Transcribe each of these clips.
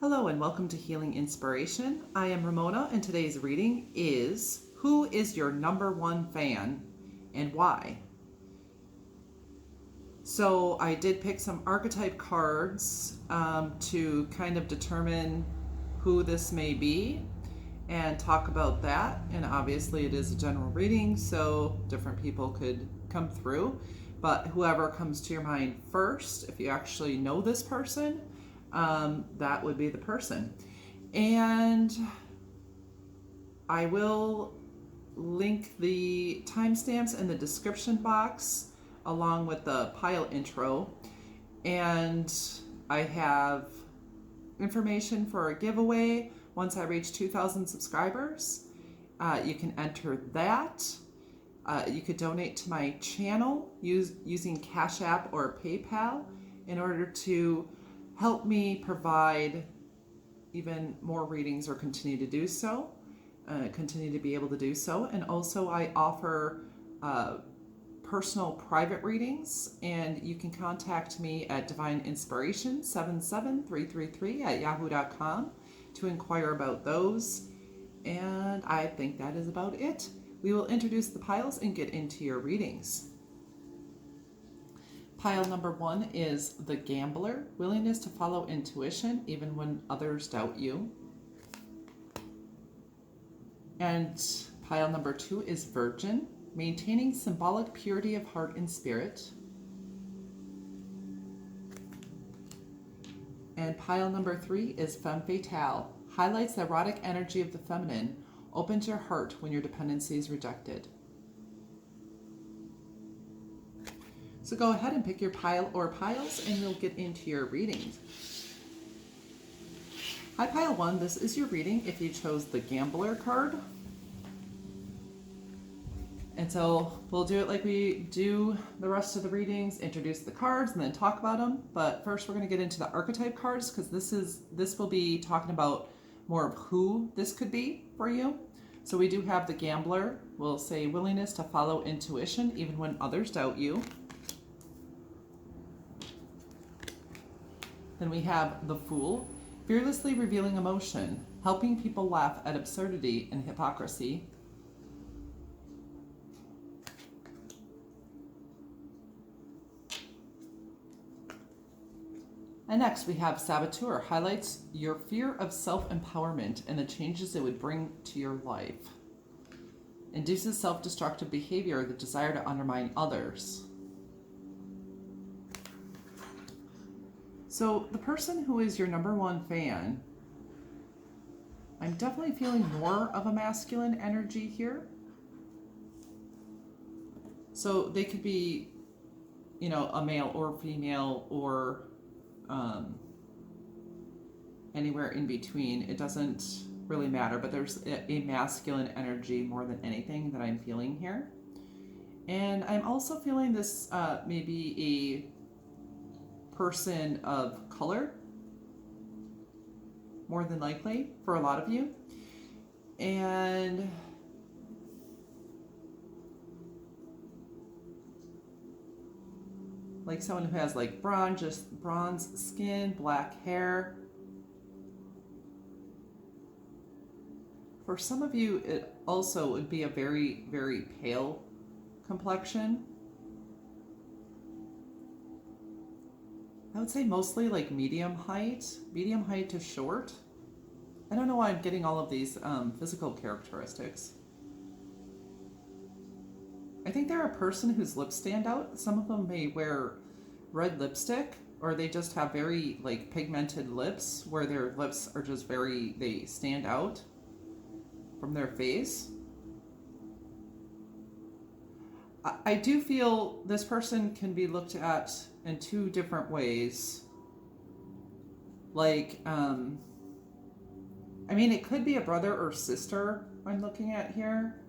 Hello and welcome to Healing Inspiration. I am Ramona and today's reading is Who is your number one fan and why? So I did pick some archetype cards to kind of determine who this may be and talk about that. And obviously it is a general reading, so different people could come through. But whoever comes to your mind first, if you actually know this person, that would be the person. And I will link the timestamps in the description box along with the pile intro. And I have information for a giveaway once I reach 2,000 subscribers. You can enter that. You could donate to my channel using Cash App or PayPal in order to help me provide even more readings or continue to do so, continue to be able to do so. And also I offer personal private readings, and you can contact me at divineinspiration77333@yahoo.com to inquire about those. And I think that is about it. We will introduce the piles and get into your readings. Pile number 1 is the Gambler, willingness to follow intuition even when others doubt you. And pile number 2 is Virgin, maintaining symbolic purity of heart and spirit. And pile number 3 is Femme Fatale, highlights the erotic energy of the feminine, opens your heart when your dependency is rejected. So go ahead and pick your pile or piles and we'll get into your readings. Hi pile 1, this is your reading if you chose the Gambler card. And so we'll do it like we do the rest of the readings, introduce the cards and then talk about them. But first we're going to get into the archetype cards because this will be talking about more of who this could be for you. So we do have the Gambler, we'll say willingness to follow intuition even when others doubt you. Then we have the Fool, fearlessly revealing emotion, helping people laugh at absurdity and hypocrisy. And next we have Saboteur, highlights your fear of self-empowerment and the changes it would bring to your life. Induces self-destructive behavior, the desire to undermine others. So the person who is your number one fan, I'm definitely feeling more of a masculine energy here. So they could be, a male or female or anywhere in between. It doesn't really matter, but there's a masculine energy more than anything that I'm feeling here. And I'm also feeling this maybe a person of color, more than likely for a lot of you. And like someone who has like bronze skin, black hair. For some of you, it also would be a very, very pale complexion. I would say mostly like medium height to short. I don't know why I'm getting all of these physical characteristics. I think they're a person whose lips stand out. Some of them may wear red lipstick, or they just have very like pigmented lips where their lips are just they stand out from their face. I do feel this person can be looked at in two different ways. Like, it could be a brother or sister I'm looking at here.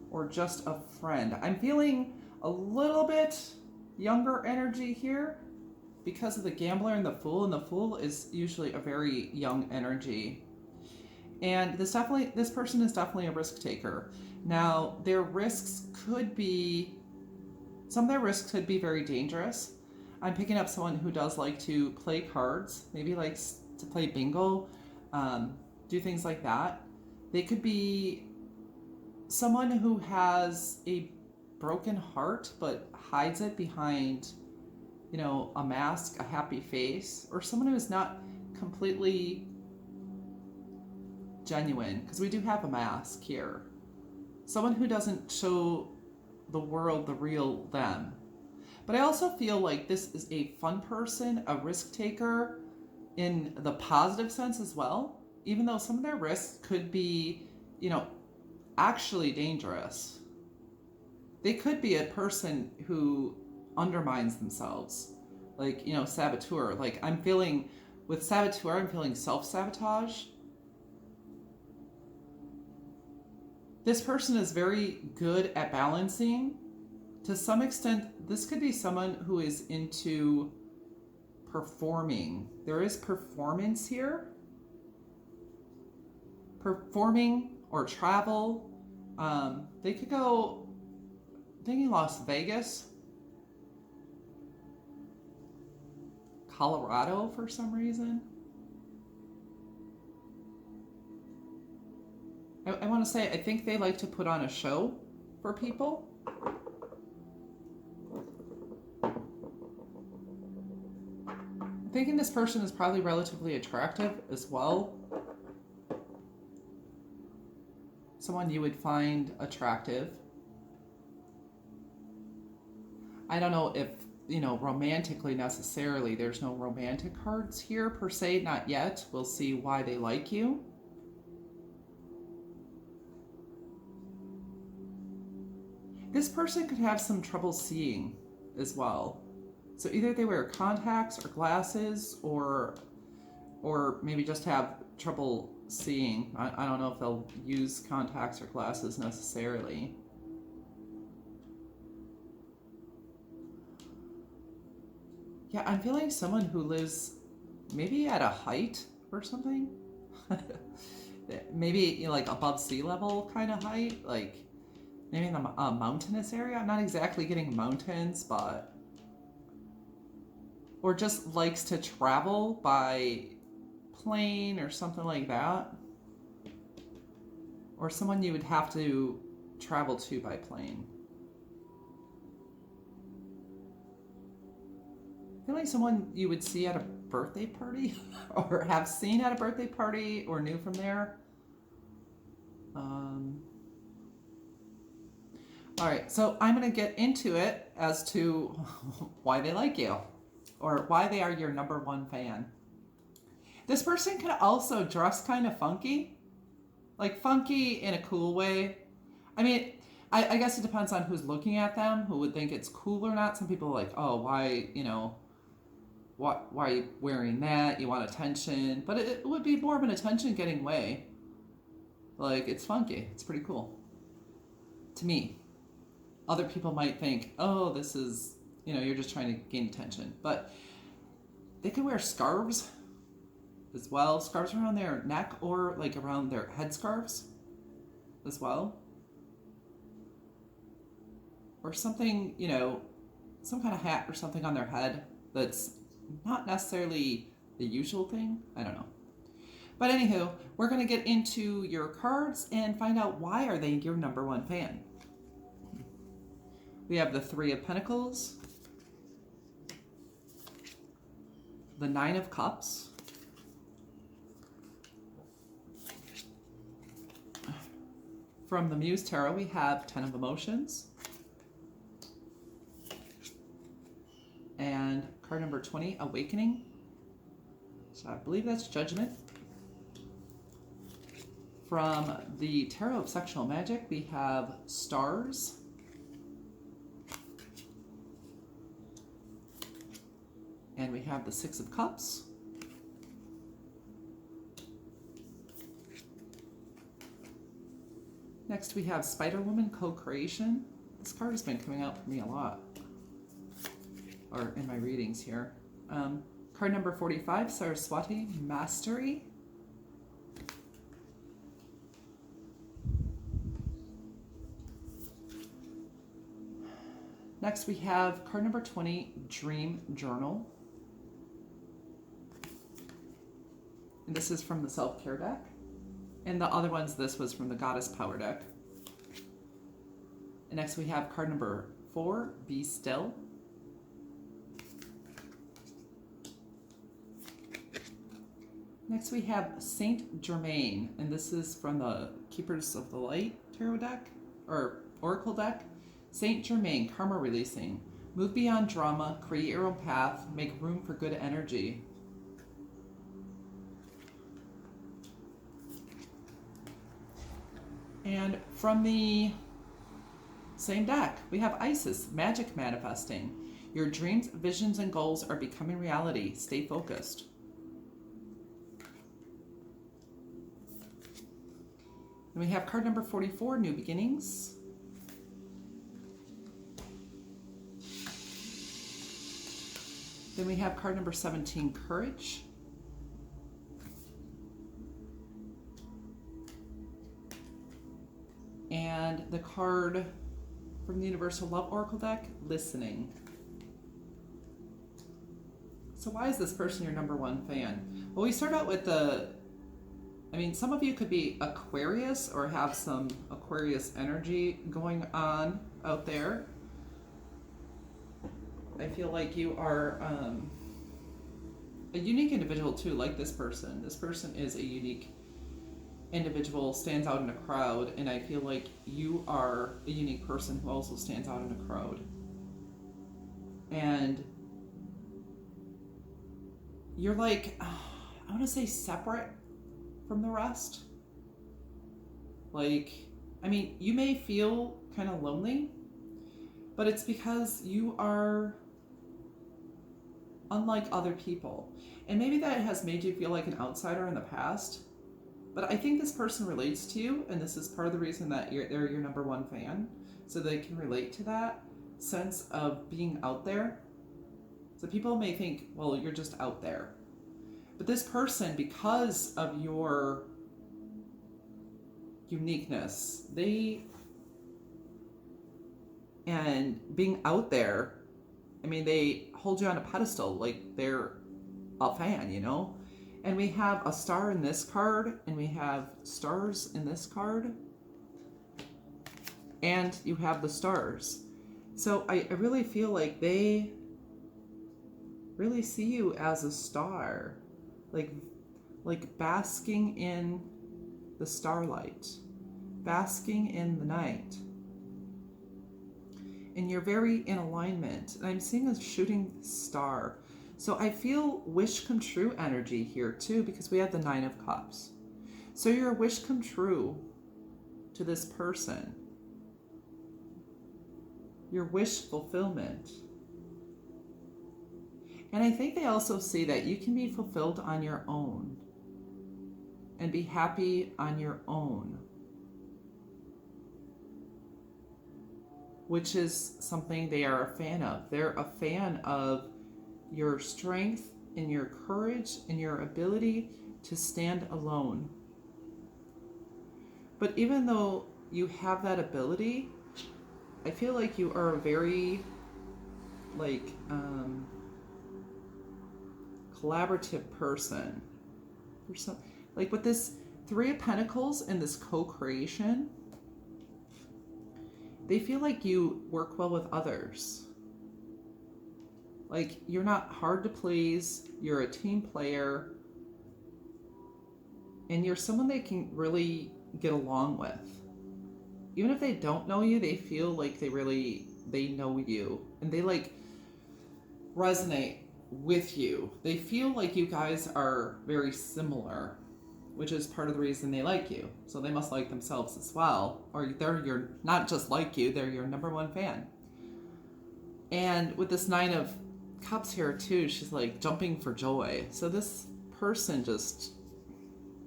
Or just a friend. I'm feeling a little bit younger energy here because of the Gambler and the Fool is usually a very young energy. And this person is definitely a risk taker. Now, some of their risks could be very dangerous. I'm picking up someone who does like to play cards, maybe likes to play bingo, do things like that. They could be someone who has a broken heart but hides it behind, you know, a mask, a happy face, or someone who is not completely genuine, because we do have a mask here. Someone who doesn't show the world the real them. But I also feel like this is a fun person, a risk taker in the positive sense as well, even though some of their risks could be, you know, actually dangerous. They could be a person who undermines themselves, like, you know, saboteur. Like, I'm feeling with saboteur, I'm feeling self-sabotage. This person is very good at balancing. To some extent, this could be someone who is into performing. There is performance here. Performing or travel. They could go, I'm thinking Las Vegas, Colorado for some reason. I want to say, I think they like to put on a show for people. I'm thinking this person is probably relatively attractive as well. Someone you would find attractive. I don't know if, you know, romantically necessarily. There's no romantic cards here per se, not yet. We'll see why they like you. This person could have some trouble seeing as well. So either they wear contacts or glasses, or maybe just have trouble seeing. I don't know if they'll use contacts or glasses necessarily. Yeah, I'm feeling someone who lives maybe at a height or something. Maybe, you know, like above sea level kind of height, like maybe in a mountainous area. I'm not exactly getting mountains, but... Or just likes to travel by plane or something like that. Or someone you would have to travel to by plane. I feel like someone you would see at a birthday party or have seen at a birthday party or knew from there. All right, so I'm going to get into it as to why they like you or why they are your number one fan. This person can also dress kind of funky, like funky in a cool way. I mean, I guess it depends on who's looking at them, who would think it's cool or not. Some people are like, oh, why, you know, why are you wearing that? You want attention. But it would be more of an attention-getting way. Like, it's funky. It's pretty cool. To me. Other people might think, oh, this is, you know, you're just trying to gain attention. But they could wear scarves as well. Scarves around their neck or like around their headscarves as well. Or something, you know, some kind of hat or something on their head that's not necessarily the usual thing. I don't know. But anywho, we're going to get into your cards and find out why are they your number one fan. We have the Three of Pentacles, the Nine of Cups, from the Muse Tarot we have Ten of Emotions, and card number 20, Awakening. So I believe that's Judgment. From the Tarot of Sexual Magic we have Stars, and we have the Six of Cups. Next we have Spider-Woman Co-Creation. This card has been coming out for me a lot, or in my readings here. Card number 45, Saraswati, Mastery. Next we have card number 20, Dream Journal. And this is from the Self-Care deck. And the other ones, this was from the Goddess Power deck. And next we have card number 4, Be Still. Next we have Saint Germain, and this is from the Keepers of the Light tarot deck, or Oracle deck. Saint Germain, karma releasing. Move beyond drama, create your own path, make room for good energy. And from the same deck, we have Isis, magic manifesting. Your dreams, visions, and goals are becoming reality. Stay focused. And we have card number 44, New Beginnings. Then we have card number 17, Courage. And the card from the Universal Love Oracle deck, Listening. So why is this person your number one fan? Well, we start out with some of you could be Aquarius or have some Aquarius energy going on out there. I feel like you are a unique individual too, like this person. This person is a unique individual, stands out in a crowd, and I feel like you are a unique person who also stands out in a crowd. And you're like, I want to say separate from the rest. Like, I mean, you may feel kind of lonely, but it's because you are unlike other people. And maybe that has made you feel like an outsider in the past. But I think this person relates to you, and this is part of the reason that they're your number one fan, so they can relate to that sense of being out there. So people may think, well, you're just out there. But this person, because of your uniqueness, and being out there, I mean, they hold you on a pedestal like they're a fan, you know? And we have a star in this card, and we have stars in this card. And you have the stars. So I really feel like they really see you as a star. Like basking in the starlight. Basking in the night. And you're very in alignment. And I'm seeing a shooting star. So I feel wish come true energy here too, because we have the 9 of Cups. So your wish come true to this person. Your wish fulfillment. And I think they also see that you can be fulfilled on your own and be happy on your own, which is something they are a fan of. They're a fan of your strength and your courage and your ability to stand alone. But even though you have that ability, I feel like you are a very collaborative person. There's some, like with this 3 of Pentacles and this co-creation, they feel like you work well with others. Like, you're not hard to please, you're a team player, and you're someone they can really get along with. Even if they don't know you, they feel like they know you, and they like resonate with you. They feel like you guys are very similar, which is part of the reason they like you. So they must like themselves as well, or they're not just like you, they're your number one fan. And with this 9 of Cups here too, she's like jumping for joy. So this person just,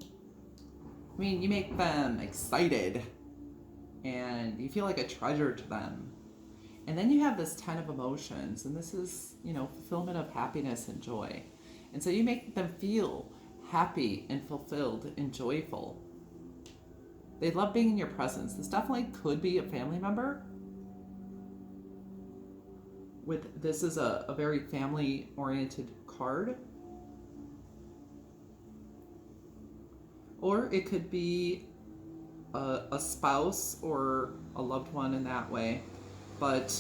I mean, you make them excited and you feel like a treasure to them. And then you have this 10 of Emotions, and this is, fulfillment of happiness and joy. And so you make them feel happy and fulfilled and joyful. They love being in your presence. This definitely could be a family member. with this is a very family oriented card. Or it could be a spouse or a loved one in that way. But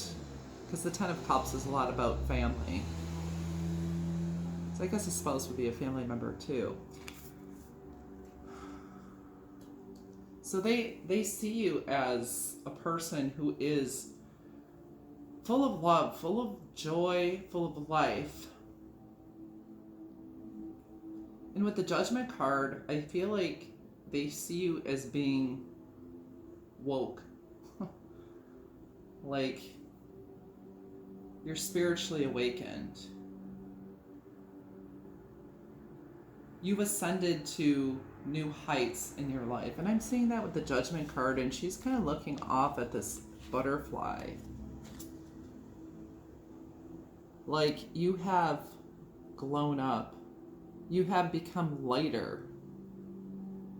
because the Ten of Cups is a lot about family. So I guess a spouse would be a family member too. So they see you as a person who is full of love, full of joy, full of life. And with the Judgment card, I feel like they see you as being woke. Like you're spiritually awakened. You've ascended to new heights in your life. And I'm seeing that with the Judgment card, and she's kind of looking off at this butterfly. Like you have grown up. You have become lighter.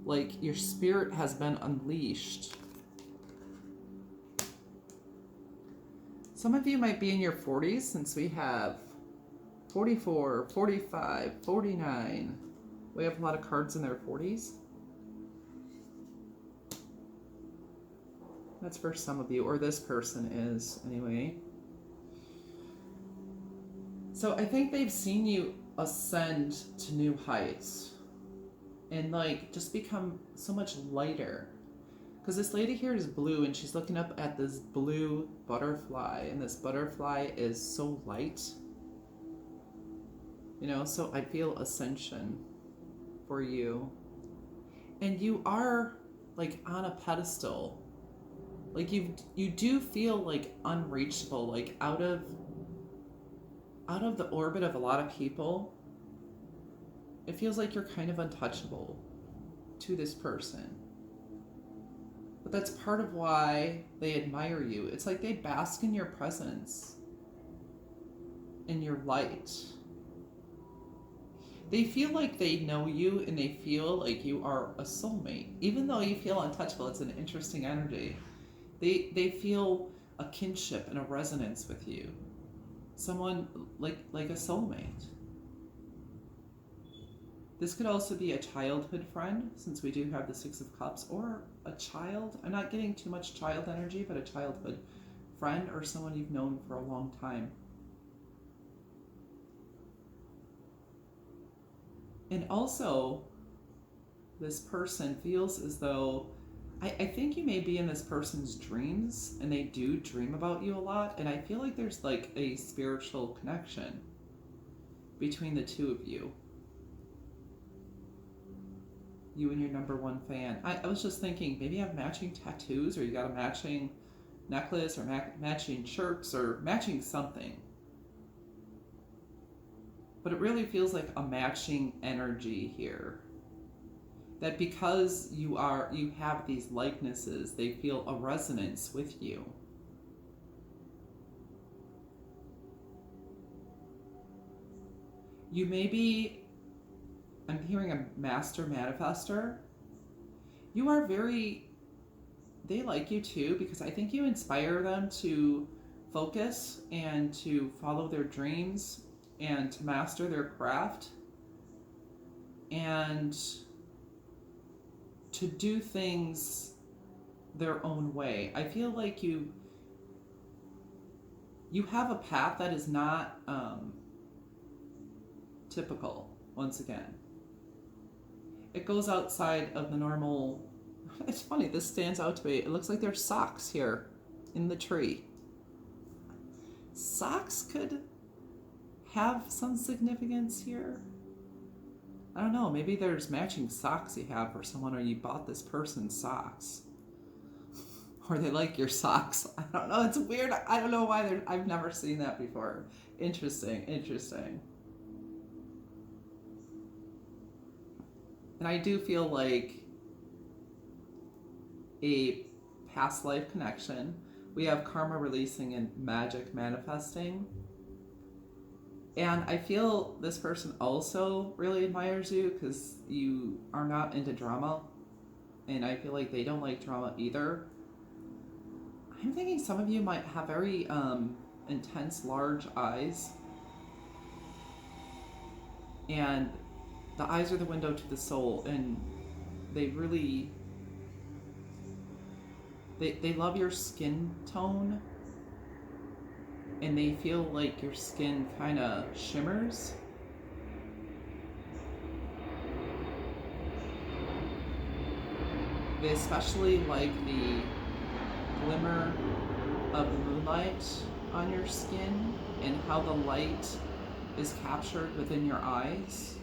Like your spirit has been unleashed. Some of you might be in your 40s, since we have 44, 45, 49. We have a lot of cards in their 40s. That's for some of you, or this person is, anyway. So I think they've seen you ascend to new heights and like just become so much lighter. Because this lady here is blue, and she's looking up at this blue butterfly, and this butterfly is so light. You know, so I feel ascension for you. And you are like on a pedestal. Like you do feel like unreachable, like out of the orbit of a lot of people. It feels like you're kind of untouchable to this person. But that's part of why they admire you. It's like they bask in your presence, in your light. They feel like they know you, and they feel like you are a soulmate. Even though you feel untouchable, it's an interesting energy. They feel a kinship and a resonance with you. Someone like a soulmate. This could also be a childhood friend, since we do have the Six of Cups, or a child. I'm not getting too much child energy, but a childhood friend or someone you've known for a long time. And also, this person feels as though, I think you may be in this person's dreams, and they do dream about you a lot, and I feel like there's like a spiritual connection between the two of you. You and your number one fan. I was just thinking, maybe you have matching tattoos, or you got a matching necklace, or matching shirts, or matching something. But it really feels like a matching energy here. That because you have these likenesses, they feel a resonance with you. You may be, I'm hearing a master manifester. You are they like you too, because I think you inspire them to focus and to follow their dreams and to master their craft and to do things their own way. I feel like you have a path that is not typical, once again. It goes outside of the normal. It's funny, this stands out to me. It looks like there's socks here in the tree. Socks could have some significance here. I don't know, maybe there's matching socks you have for someone, or you bought this person's socks. Or they like your socks. I don't know, it's weird. I don't know why I've never seen that before. Interesting. And I do feel like a past life connection. We have karma releasing and magic manifesting. And I feel this person also really admires you because you are not into drama. And I feel like they don't like drama either. I'm thinking some of you might have very intense, large eyes. And the eyes are the window to the soul, and they really, they love your skin tone, and they feel like your skin kind of shimmers. They especially like the glimmer of the moonlight on your skin and how the light is captured within your eyes.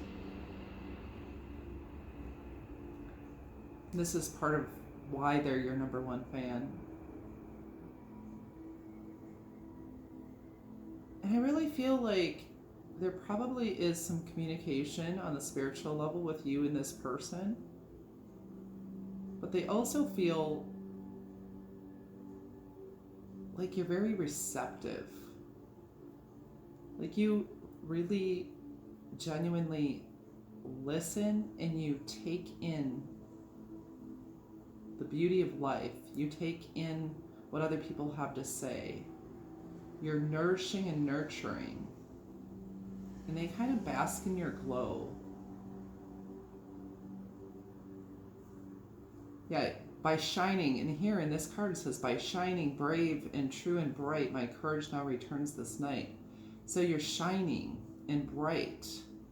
This is part of why they're your #1 fan. And I really feel like there probably is some communication on the spiritual level with you and this person. But they also feel like you're very receptive. Like you really genuinely listen and you take in the beauty of life. You take in what other people have to say. You're nourishing and nurturing. And they kind of bask in your glow. Yeah, by shining, and here in this card it says, by shining brave and true and bright, my courage now returns this night. So you're shining and bright.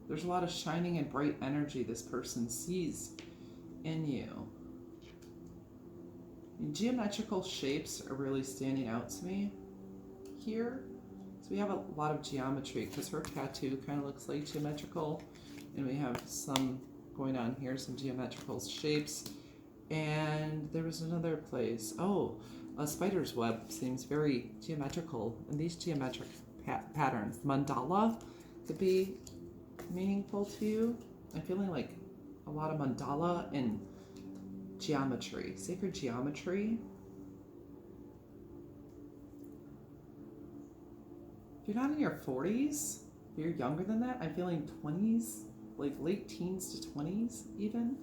There's a lot of shining and bright energy this person sees in you. And geometrical shapes are really standing out to me here. So we have a lot of geometry because her tattoo kind of looks like geometrical. And we have some going on here, some geometrical shapes. And there was another place. Oh, a spider's web seems very geometrical. And these geometric patterns, mandala, could be meaningful to you. I'm feeling like a lot of mandala and geometry, sacred geometry. If you're not in your 40s, if you're younger than that, I'm feeling 20s, like late teens to 20s even.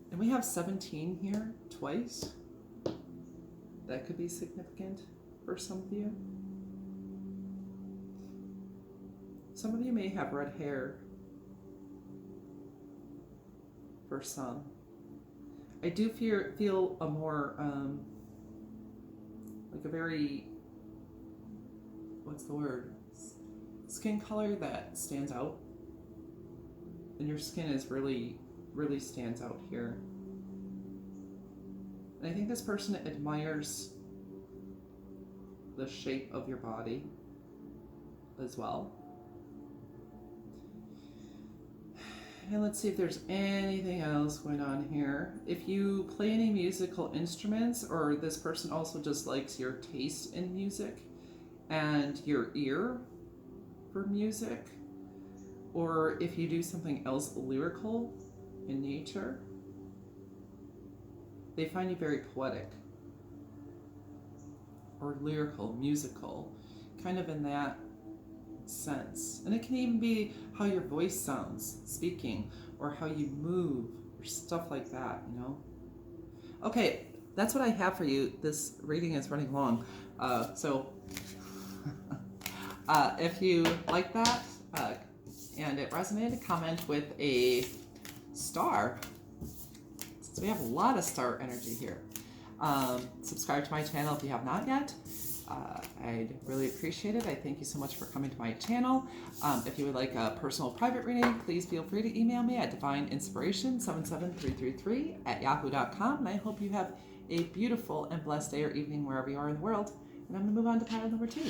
And we have 17 here twice. That could be significant for some of you. Some of you may have red hair for some. I do feel a more, like a very, what's the word? Skin color that stands out. And your skin is really stands out here. And I think this person admires the shape of your body as well. And let's see if there's anything else going on here. If you play any musical instruments, or this person also just likes your taste in music and your ear for music, or if you do something else lyrical in nature, they find you very poetic or lyrical, musical, kind of in that sense. And it can even be how your voice sounds speaking, or how you move, or stuff like that, you know. Okay, that's what I have for you. This reading is running long, so if you like that and it resonated, comment with a star. So we have a lot of star energy here. Subscribe to my channel if you have not yet. I'd really appreciate it. I thank you so much for coming to my channel. If you would like a personal private reading, please feel free to email me at divineinspiration77333@yahoo.com. And I hope you have a beautiful and blessed day or evening wherever you are in the world. And I'm going to move on to pile number 2.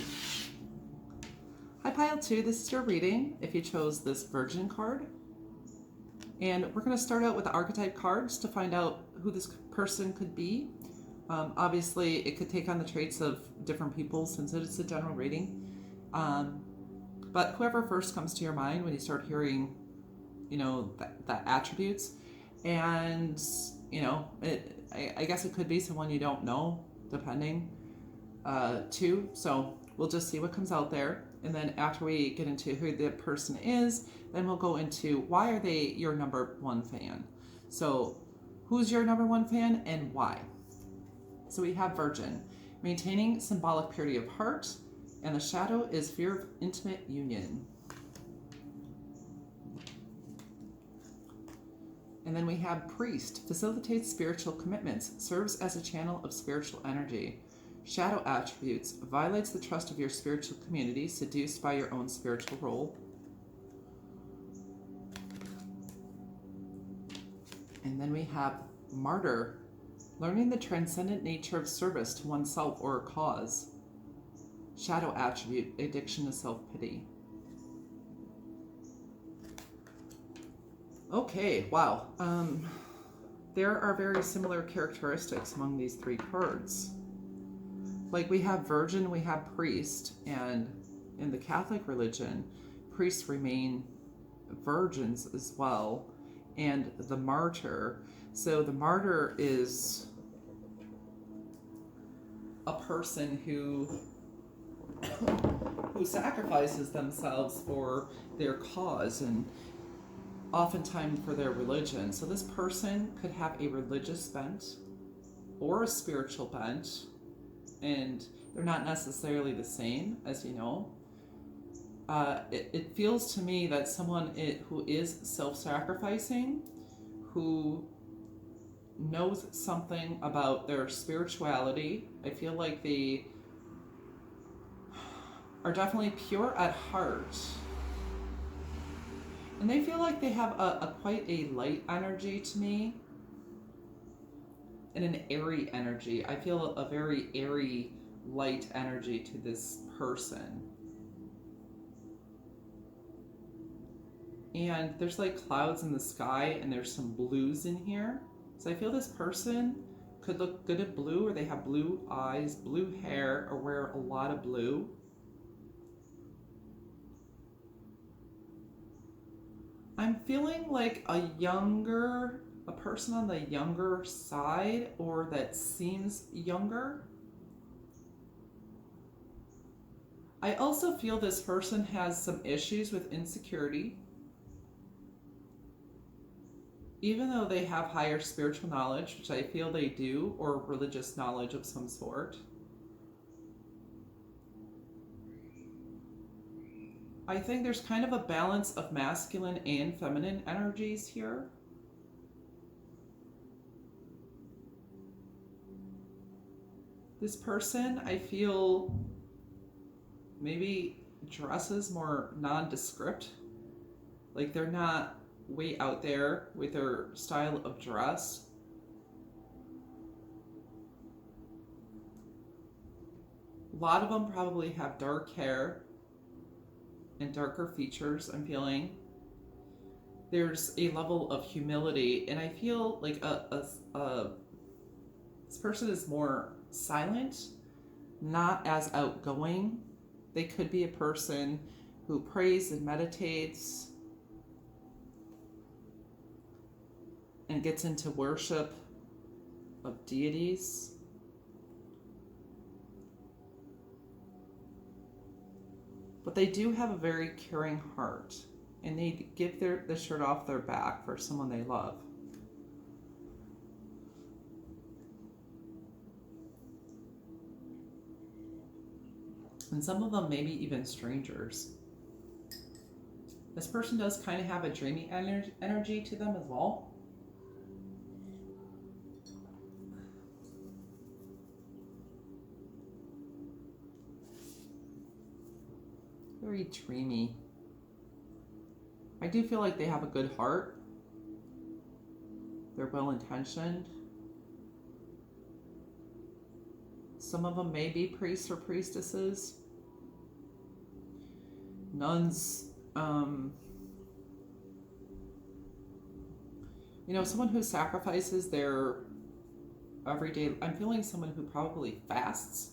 Hi, pile 2. This is your reading if you chose this Virgin card. And we're going to start out with the archetype cards to find out who this person could be. Obviously, it could take on the traits of different people since it is a general reading. But whoever first comes to your mind when you start hearing, you know, the attributes. And, you know, I guess it could be someone you don't know, depending, too. So we'll just see what comes out there. And then after we get into who the person is, then we'll go into why are they your #1 fan. So who's your #1 fan and why? So we have Virgin. Maintaining symbolic purity of heart, and the shadow is fear of intimate union. And then we have priest, facilitates spiritual commitments, serves as a channel of spiritual energy. Shadow attributes, violates the trust of your spiritual community, seduced by your own spiritual role. And then we have martyr, learning the transcendent nature of service to oneself or a cause. Shadow attribute, addiction to self-pity. Okay, wow. There are very similar characteristics among these three cards. Like we have virgin, we have priest, and in the Catholic religion, priests remain virgins as well, and the martyr. So the martyr is a person who sacrifices themselves for their cause and oftentimes for their religion. So this person could have a religious bent or a spiritual bent, and they're not necessarily the same, as you know. It feels to me that someone who is self-sacrificing, who knows something about their spirituality, I feel like they are definitely pure at heart. And they feel like they have a quite a light energy to me. And an airy energy. I feel a very airy, light energy to this person. And there's like clouds in the sky, and there's some blues in here. So I feel this person could look good at blue, or they have blue eyes, blue hair, or wear a lot of blue. I'm feeling like a person on the younger side, or that seems younger. I also feel this person has some issues with insecurity. Even though they have higher spiritual knowledge, which I feel they do, or religious knowledge of some sort. I think there's kind of a balance of masculine and feminine energies here. This person, I feel, maybe dresses more nondescript. Like they're not way out there with their style of dress. A lot of them probably have dark hair and darker features, I'm feeling. There's a level of humility, and I feel like this person is more silent, not as outgoing. They could be a person who prays and meditates and gets into worship of deities. But they do have a very caring heart, and they give the shirt off their back for someone they love. And some of them maybe even strangers. This person does kind of have a dreamy energy to them as well. Very dreamy. I do feel like they have a good heart. They're well-intentioned. Some of them may be priests or priestesses. Nuns. Someone who sacrifices their everyday. I'm feeling someone who probably fasts.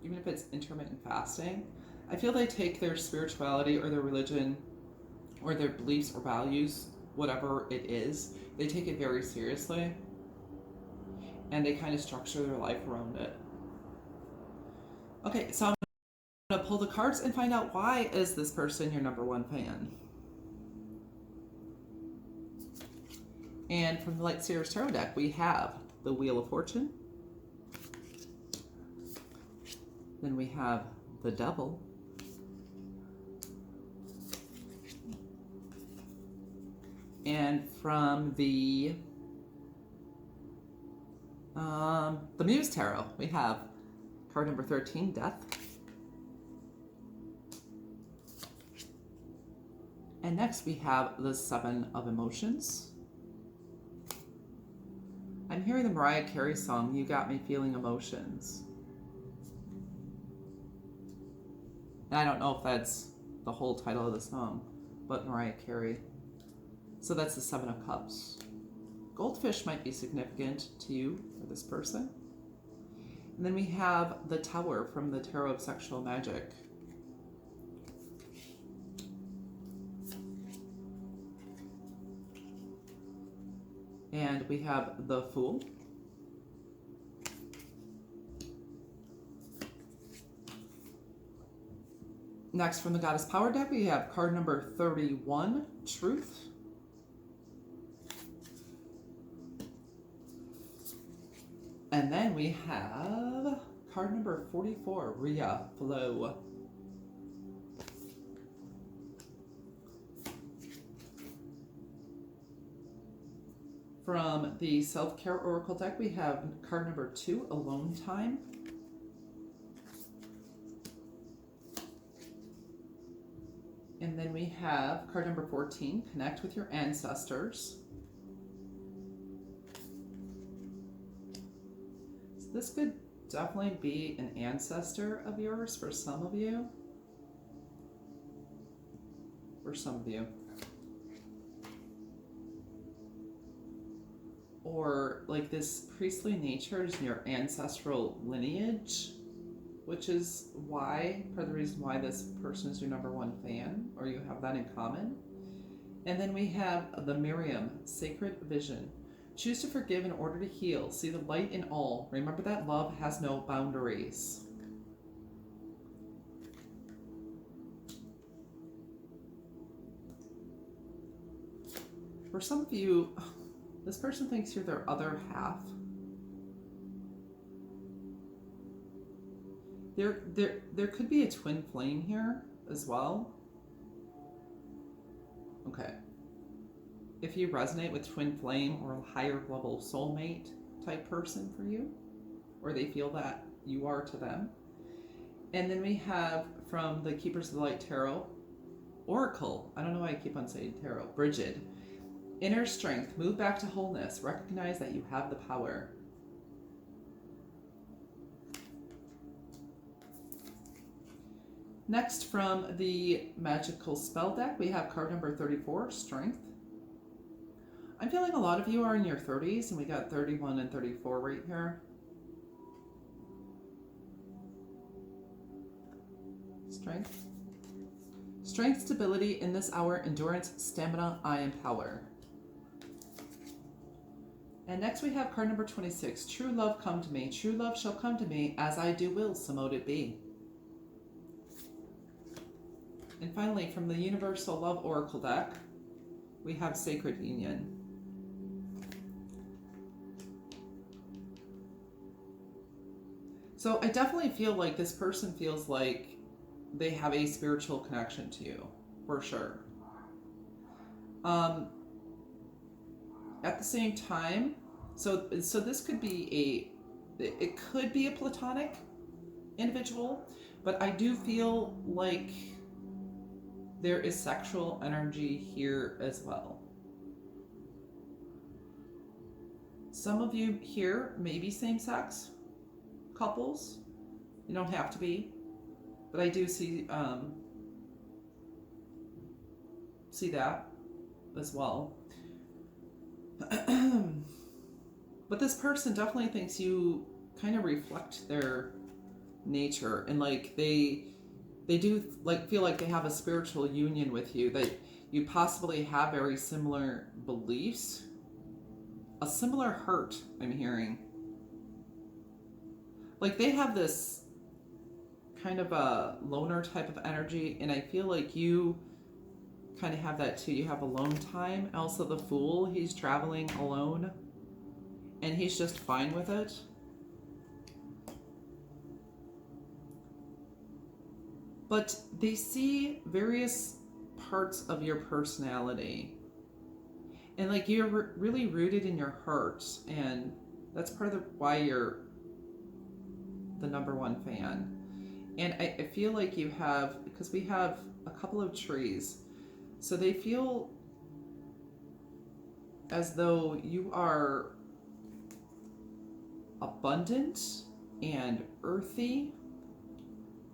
Even if it's intermittent fasting, I feel they take their spirituality or their religion or their beliefs or values, whatever it is, they take it very seriously, and they kind of structure their life around it. Okay, so I'm going to pull the cards and find out, why is this person your number one fan? And from the Light Seers Tarot deck, we have the Wheel of Fortune. Then we have the Devil. And from the Muse Tarot, we have card number 13, Death. And next we have the Seven of Emotions. I'm hearing the Mariah Carey song, You Got Me Feeling Emotions. And I don't know if that's the whole title of the song, but Mariah Carey. So that's the Seven of Cups. Goldfish might be significant to you or this person. And then we have the Tower from the Tarot of Sexual Magic. And we have the Fool. Next, from the Goddess Power deck, we have card number 31, Truth. And then we have card number 44, Rhea, Flow. From the Self-Care Oracle deck, we have card number 2, Alone Time. And then we have card number 14, Connect with Your Ancestors. So this could definitely be an ancestor of yours for some of you. For some of you. Or like this priestly nature is in your ancestral lineage, which is why, part of the reason why this person is your #1 fan, or you have that in common. And then we have the Miriam, Sacred Vision. Choose to forgive in order to heal. See the light in all. Remember that love has no boundaries. For some of you, this person thinks you're their other half. There could be a twin flame here as well. Okay. If you resonate with twin flame or a higher level soulmate type person for you, or they feel that you are to them. And then we have from the Keepers of the Light Tarot, Oracle. I don't know why I keep on saying tarot. Bridget. Inner strength. Move back to wholeness. Recognize that you have the power. Next, from the Magical Spell deck, we have card number 34, Strength. I'm feeling a lot of you are in your 30s, and we got 31 and 34 right here. Strength. Strength, stability, in this hour, endurance, stamina, eye, and power. And next we have card number 26, True Love Come to Me. True love shall come to me, as I do will, so mote it be. And finally, from the Universal Love Oracle deck, we have Sacred Union. So I definitely feel like this person feels like they have a spiritual connection to you, for sure. At the same time, so this could be it could be a platonic individual, but I do feel like there is sexual energy here as well. Some of you here may be same-sex couples. You don't have to be, but I do see that as well. But this person definitely thinks you kind of reflect their nature, and like they do like feel like they have a spiritual union with you, that you possibly have very similar beliefs, a similar hurt. I'm hearing like they have this kind of a loner type of energy, and I feel like you kind of have that too. You have alone time. Also the Fool, he's traveling alone and he's just fine with it. But they see various parts of your personality. And like you're really rooted in your heart, and that's part of why you're the #1 fan. And I feel like you have, because we have a couple of trees, so they feel as though you are abundant and earthy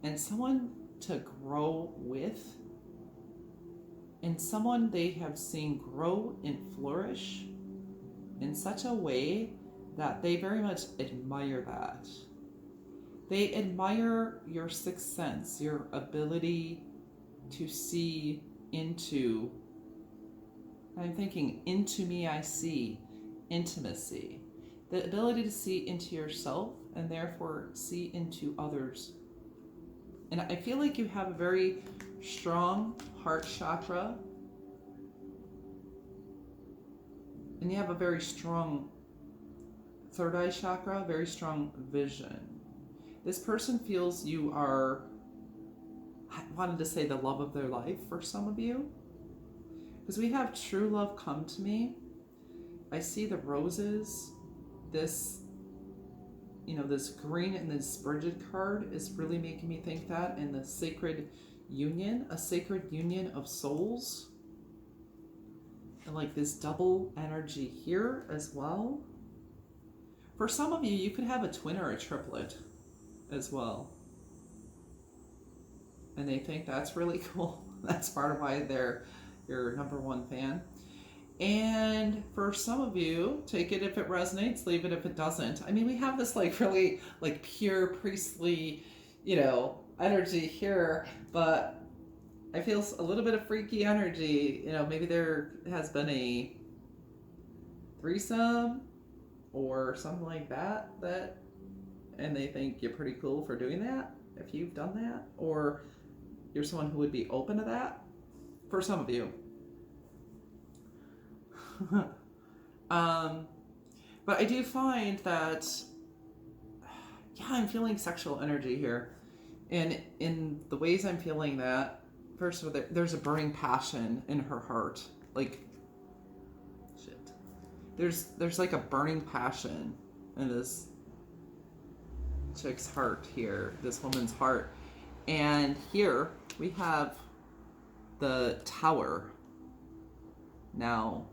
and someone to grow with, and someone they have seen grow and flourish in such a way that they very much admire that. They admire your sixth sense, your ability to see into, I'm thinking, into me I see intimacy. The ability to see into yourself and therefore see into others. And I feel like you have a very strong heart chakra. And you have a very strong third eye chakra, very strong vision. This person feels you are, I wanted to say, the love of their life for some of you. Because we have true love come to me. I see the roses. This, this green and this Bridget card is really making me think that. And the sacred union, a sacred union of souls. And like this double energy here as well. For some of you, you could have a twin or a triplet as well. And they think that's really cool. That's part of why they're your #1 fan. And for some of you, take it if it resonates, leave it if it doesn't. I mean, we have this like really like pure priestly, energy here, but I feel a little bit of freaky energy. Maybe there has been a threesome or something like that, and they think you're pretty cool for doing that, if you've done that, or you're someone who would be open to that, for some of you. But I do find that, I'm feeling sexual energy here. And in the ways I'm feeling that, first of all, there's a burning passion in her heart. Like, shit. There's like a burning passion in this chick's heart here, this woman's heart. And here we have the Tower. Now,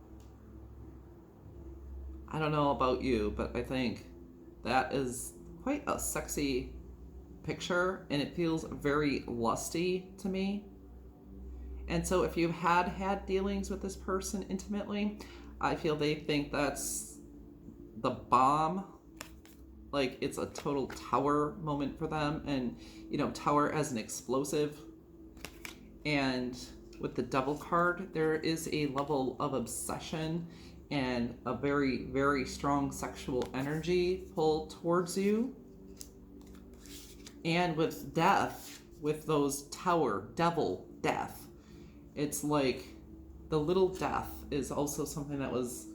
I don't know about you, but I think that is quite a sexy picture, and it feels very lusty to me. And so if you've had dealings with this person intimately, I feel they think that's the bomb. Like, it's a total Tower moment for them. And, Tower as an explosive. And with the Devil card, there is a level of obsession and a very, very strong sexual energy pull towards you. And with Death, with those Tower, Devil, Death, it's like the little death is also something that was,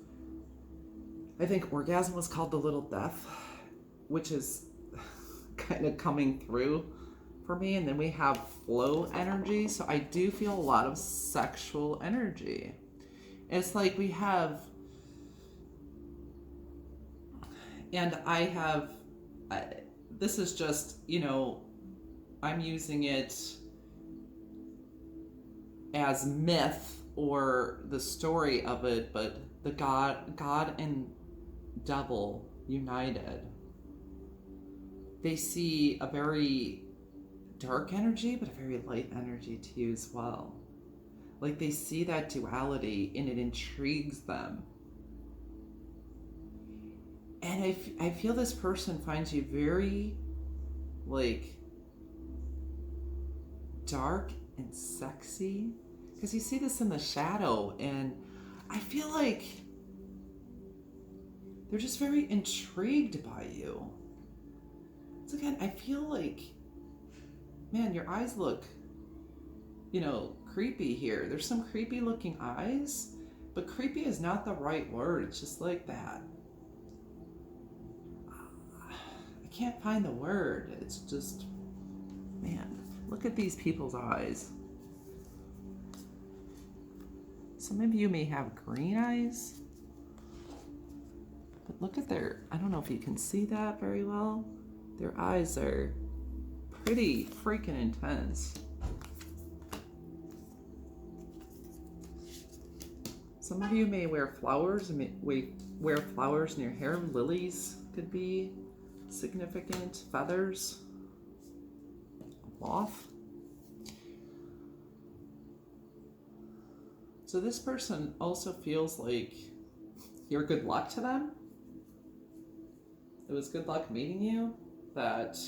I think orgasm was called the little death, which is kind of coming through for me. And then we have flow energy. So I do feel a lot of sexual energy. It's like we have, and I have, this is just, I'm using it as myth or the story of it, but the God and Devil united. They see a very dark energy, but a very light energy to you as well. Like, they see that duality and it intrigues them. And I feel this person finds you very, like, dark and sexy. Because you see this in the shadow, and I feel like they're just very intrigued by you. So again, I feel like, man, your eyes look creepy here. There's some creepy looking eyes, but creepy is not the right word. It's just like that. I can't find the word. It's just, man, look at these people's eyes. Some of you may have green eyes, but look at I don't know if you can see that very well. Their eyes are pretty freaking intense. Some of you may wear flowers and wear flowers in your hair. Lilies could be significant. Feathers. A moth. So this person also feels like you're good luck to them. It was good luck meeting you. That,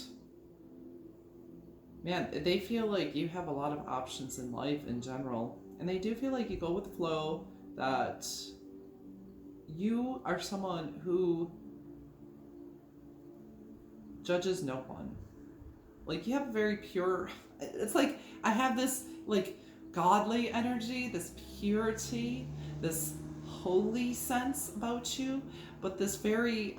man, they feel like you have a lot of options in life in general. And they do feel like you go with the flow, that you are someone who judges no one. Like, you have a very pure, it's like, I have this, like, godly energy, this purity, this holy sense about you, but this very,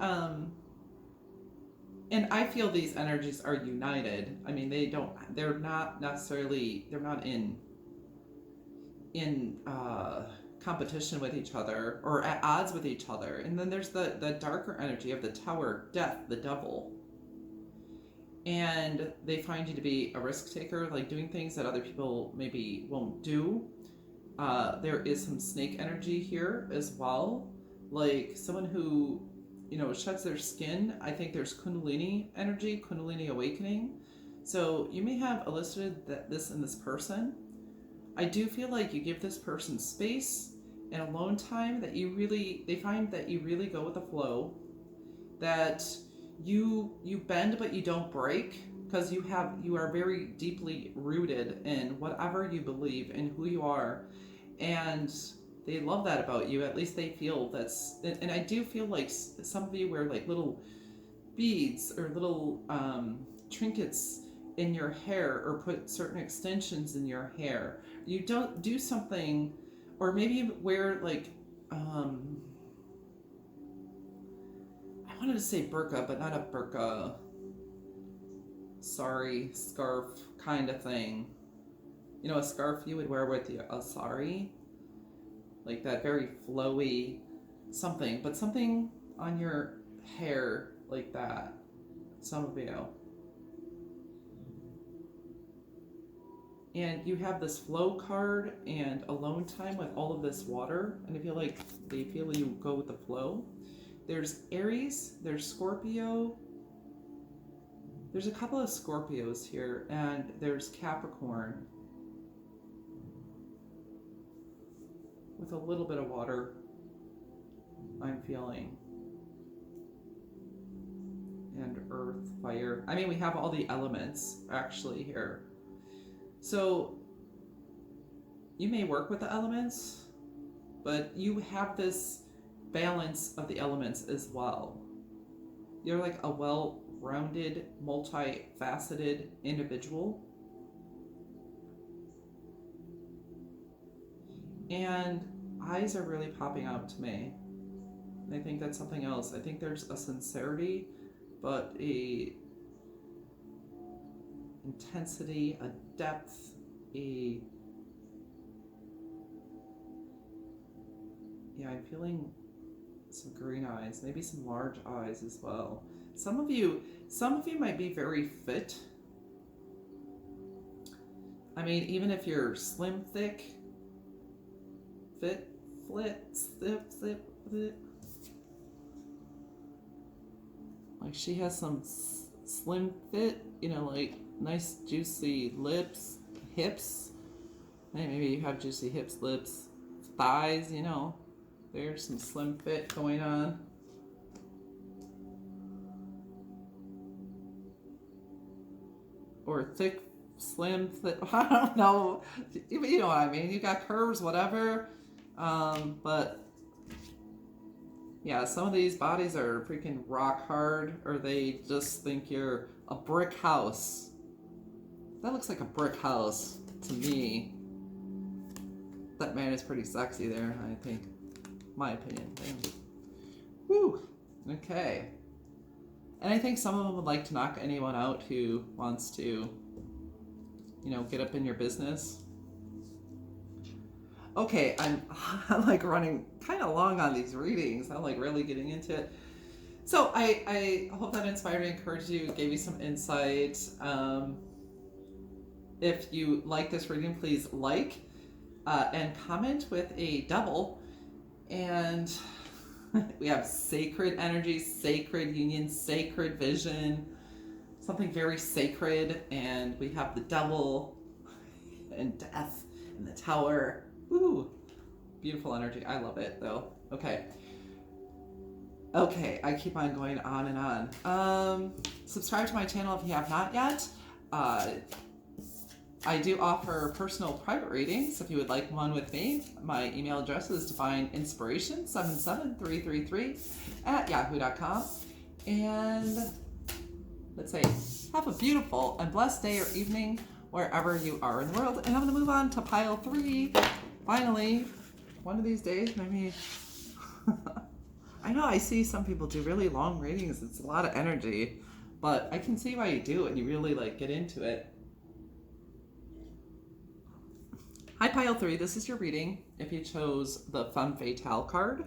and I feel these energies are united. I mean, they're not in competition with each other or at odds with each other. And then there's the darker energy of the tower, death, the devil. And they find you to be a risk taker, like doing things that other people maybe won't do. There is some snake energy here as well, like someone who, sheds their skin. I think there's Kundalini energy, Kundalini awakening. So you may have elicited this in this person. I do feel like you give this person space and alone time, that they find that you really go with the flow, that you bend but you don't break, because you are very deeply rooted in whatever you believe and who you are, and they love that about you. At least they feel that's, and I do feel like some of you wear like little beads or little trinkets in your hair, or put certain extensions in your hair. You don't do something, or maybe you wear like I wanted to say burqa, but not a burqa. Sari, scarf kind of thing. A scarf you would wear with a sari. Like that very flowy something, but something on your hair like that. Some of you. And you have this flow card and alone time with all of this water, and I feel like they feel you go with the flow. There's Aries, there's Scorpio, there's a couple of Scorpios here, and there's Capricorn with a little bit of water, I'm feeling, and earth, fire. I mean, we have all the elements actually here. So you may work with the elements, but you have this balance of the elements as well. You're like a well-rounded, multifaceted individual. And eyes are really popping out to me. And I think that's something else. I think there's a sincerity, but a intensity, a depth, I'm feeling some green eyes, maybe some large eyes as well. Some of you might be very fit. I mean, even if you're slim, thick, fit, like she has some slim fit, like nice juicy lips, hips. Maybe you have juicy hips, lips, thighs, there's some slim fit going on. Or thick, slim, thick, I don't know. You know what I mean. You got curves, whatever. But yeah, some of these bodies are freaking rock hard, or they just think you're a brick house. That looks like a brick house. to me, that man is pretty sexy there, I think. My opinion. Woo! Okay. And I think some of them would like to knock anyone out who wants to, you know, get up in your business. Okay, I'm like running kind of long on these readings. I'm like really getting into it. So I hope that inspired and encouraged you, gave you some insight. If you like this reading, please like and comment with a double. And we have sacred energy, sacred union, sacred vision, something very sacred. And we have the devil and death and the tower. Woo! Beautiful energy. I love it though. Okay. Okay, I keep on going on and on. Subscribe to my channel if you have not yet. I do offer personal private readings if you would like one with me. My email address is divineinspiration77333@yahoo.com. And let's say, have a beautiful and blessed day or evening wherever you are in the world. And I'm going to move on to pile 3. Finally, one of these days, maybe. I know I see some people do really long readings. It's a lot of energy, but I can see why you do it. You really like get into it. Hi, pile 3. This is your reading if you chose the Femme Fatale card.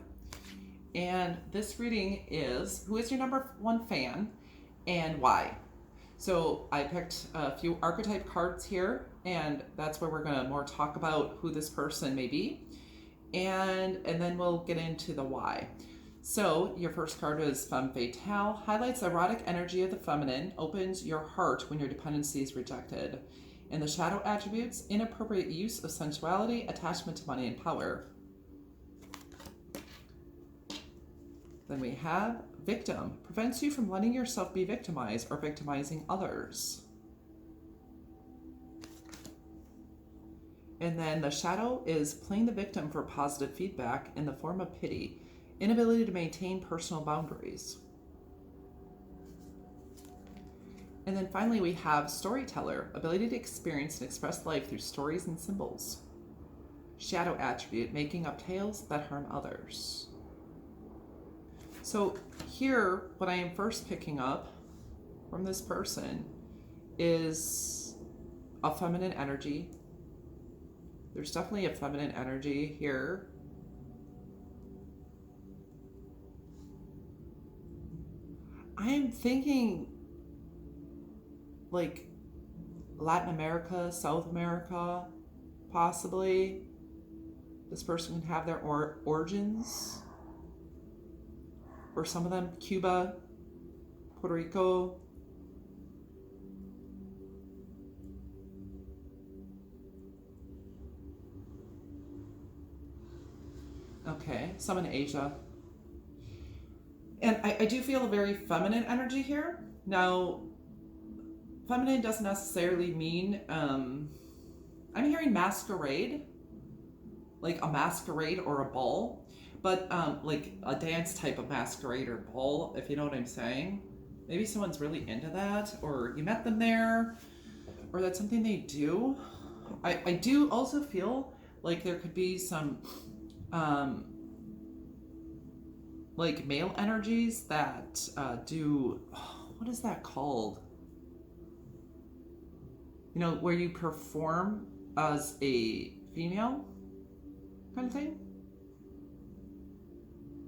And this reading is, who is your number 1 fan and why? So I picked a few archetype cards here, and that's where we're going to more talk about who this person may be. And then we'll get into the why. So your first card is Femme Fatale, highlights the erotic energy of the feminine, opens your heart when your dependency is rejected. And the shadow attributes, inappropriate use of sensuality, attachment to money and power. Then we have Victim, prevents you from letting yourself be victimized or victimizing others. And then the shadow is playing the victim for positive feedback in the form of pity, inability to maintain personal boundaries. And then finally we have Storyteller, ability to experience and express life through stories and symbols. Shadow attribute, making up tales that harm others. So here, what I am first picking up from this person is a feminine energy. There's definitely a feminine energy here. I am thinking like Latin America, South America, possibly. This person can have their origins. Or some of them, Cuba, Puerto Rico. Okay, some in Asia. And I do feel a very feminine energy here. Now, feminine doesn't necessarily mean, I'm hearing masquerade, like a masquerade or a ball, but like a dance type of masquerade or ball, if you know what I'm saying. Maybe someone's really into that, or you met them there, or that's something they do. I do also feel like there could be some like male energies that do, what is that called? You know, where you perform as a female kind of thing?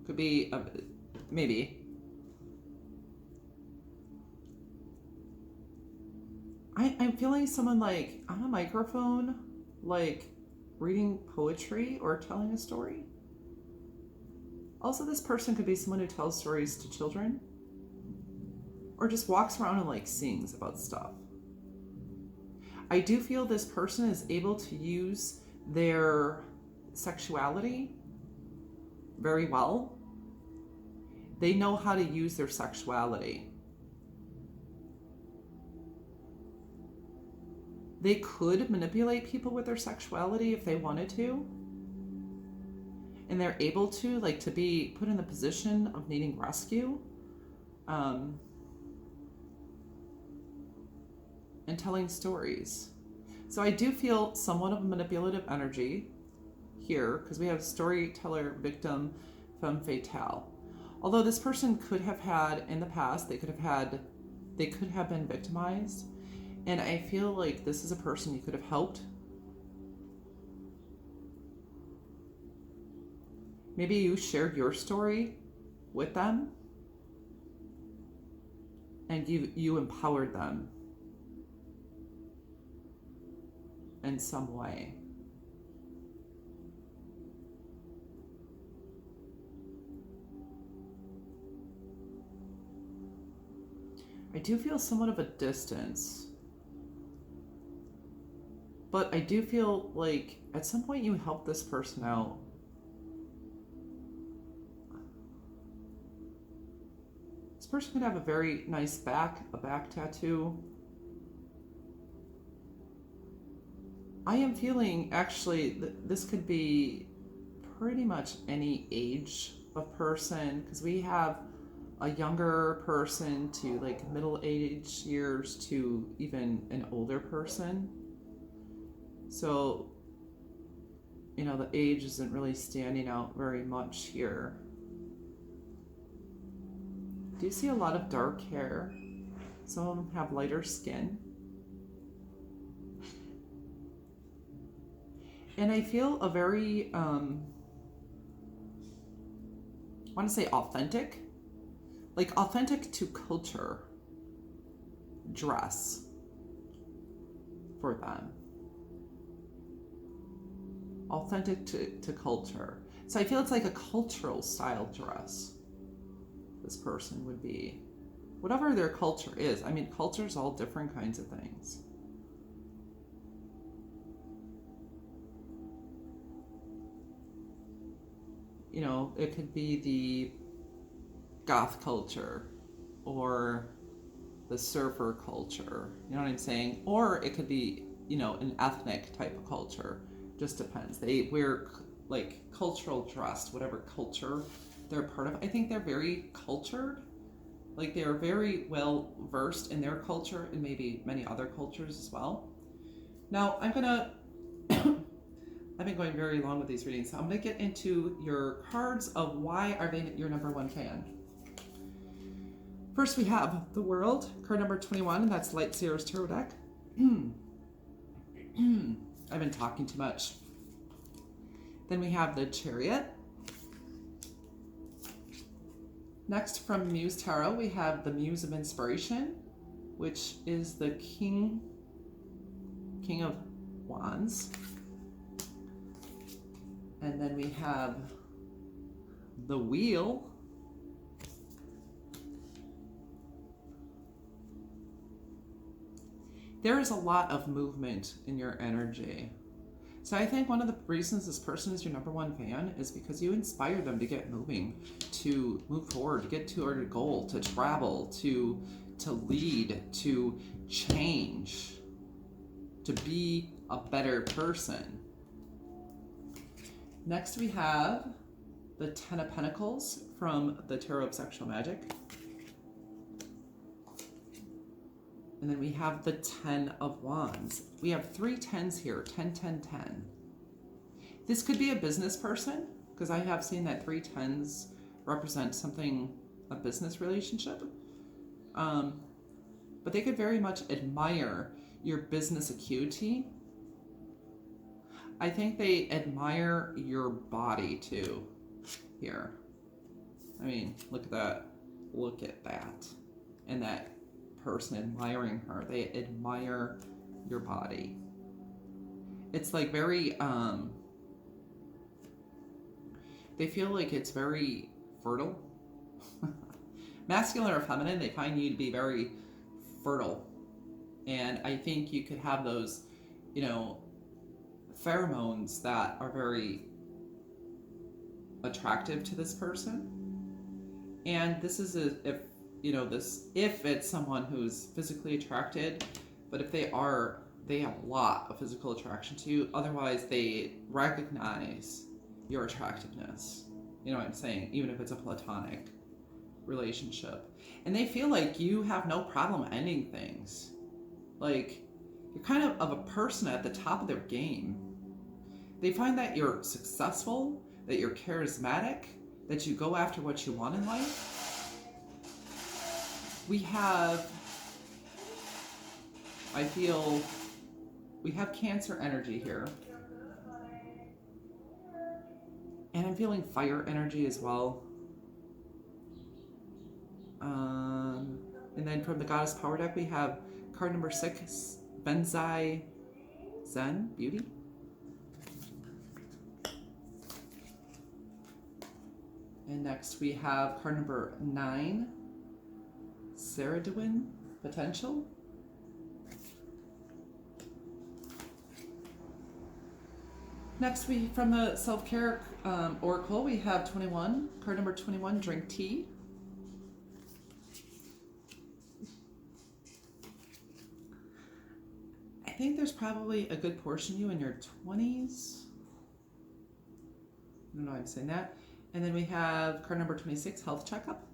Could be, maybe. I'm feeling someone like on a microphone, like reading poetry or telling a story. Also, this person could be someone who tells stories to children or just walks around and like sings about stuff. I do feel this person is able to use their sexuality very well. They know how to use their sexuality. They could manipulate people with their sexuality if they wanted to. And they're able to, like, to be put in the position of needing rescue. And telling stories. So I do feel somewhat of a manipulative energy here because we have storyteller, victim, femme fatale. Although this person could have had in the past, they could have been victimized. And I feel like this is a person you could have helped. Maybe you shared your story with them and you empowered them in some way. I do feel somewhat of a distance. But I do feel like at some point you help this person out. This person could have a very nice back tattoo. I am feeling actually this could be pretty much any age of person because we have a younger person to like middle age years to even an older person. So, the age isn't really standing out very much here. Do you see a lot of dark hair? Some of them have lighter skin. And I feel a very, I want to say authentic, like authentic to culture dress for them. Authentic to culture. So I feel it's like a cultural style dress. This person would be, whatever their culture is. I mean, culture's all different kinds of things. It could be the goth culture or the surfer culture, you know what I'm saying? Or it could be, an ethnic type of culture. Just depends. They wear like cultural dress, whatever culture they're part of. I think they're very cultured. Like they're very well versed in their culture and maybe many other cultures as well. Now I'm gonna I've been going very long with these readings, so I'm gonna get into your cards of why are they your number one fan. First we have the World, card number 21, and that's Light Seer's Tarot deck. I've been talking too much. Then we have the Chariot. Next from Muse Tarot, we have the Muse of Inspiration, which is the King of Wands. And then we have the Wheel. There is a lot of movement in your energy. So I think one of the reasons this person is your number one fan is because you inspire them to get moving, to move forward, to get to a goal, to travel, to lead, to change, to be a better person. Next we have the Ten of Pentacles from the Tarot of Sexual Magic. And then we have the 10 of Wands. We have 3 10s here, 10, 10, 10. This could be a business person, because I have seen that 3 10s represent something, a business relationship. But they could very much admire your business acuity. I think they admire your body too, here. I mean, look at that. Look at that. And that person admiring her. They admire your body. It's like very, they feel like it's very fertile. Masculine or feminine, they find you to be very fertile. And I think you could have those, pheromones that are very attractive to this person. And this is if it's someone who's physically attracted, but if they have a lot of physical attraction to you, otherwise they recognize your attractiveness. You know what I'm saying? Even if it's a platonic relationship. And they feel like you have no problem ending things. Like, you're kind of a person at the top of their game. They find that you're successful, that you're charismatic, that you go after what you want in life. We have, I feel, we have Cancer energy here. And I'm feeling fire energy as well. And then from the Goddess Power deck, we have card number 6, Benzai Zen, Beauty. And next we have card number 9, Saradwin, Potential. Next, from the Self-Care Oracle, we have 21, card number 21, Drink Tea. I think there's probably a good portion of you in your 20s. I don't know why I'm saying that. And then we have card number 26, Health Checkup.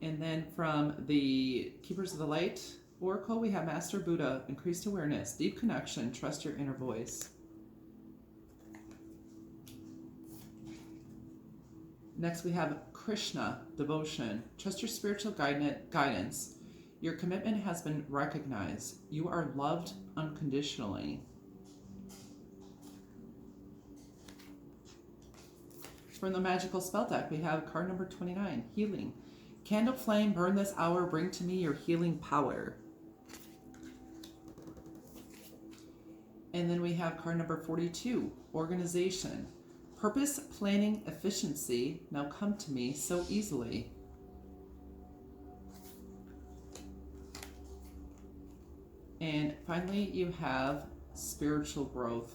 And then from the Keepers of the Light Oracle, we have Master Buddha, Increased Awareness, Deep Connection, Trust Your Inner Voice. Next we have Krishna, Devotion, Trust Your Spiritual Guidance. Your commitment has been recognized. You are loved unconditionally. From the Magical Spell deck, we have card number 29, Healing. Candle flame, burn this hour, bring to me your healing power. And then we have card number 42, Organization. Purpose, planning, efficiency, now come to me so easily. And finally, you have Spiritual Growth.